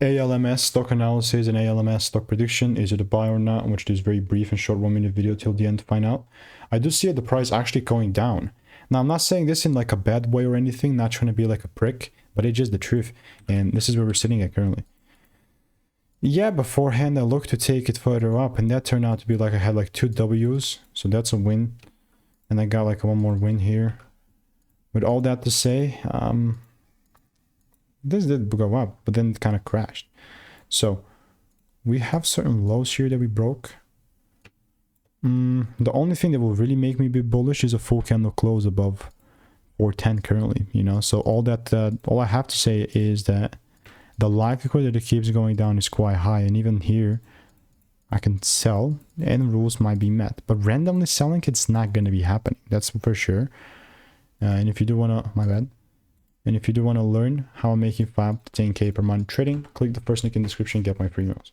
ALMS stock analysis and ALMS stock prediction. Is it a buy or not? Which is very brief and short 1-minute video till the end to find out. I do see the price actually going down. Now, I'm not saying this in like a bad way or anything, not trying to be like a prick, but it's just the truth. And this is where we're sitting at currently. Yeah, beforehand I looked to take it further up, and that turned out to be like I had like 2 W's, so that's a win. And I got like one more win here. With all that to say, this did go up, but then it kind of crashed. So we have certain lows here that we broke. The only thing that will really make me be bullish is a full candle close above 410 currently, you know. So all I have to say is that the likelihood that it keeps going down is quite high, and even here I can sell and rules might be met, but randomly selling, it's not going to be happening, that's for sure. And if you do want to, my bad. And if you do want to learn how I'm making 5 to 10K per month trading, click the first link in the description and get my free emails.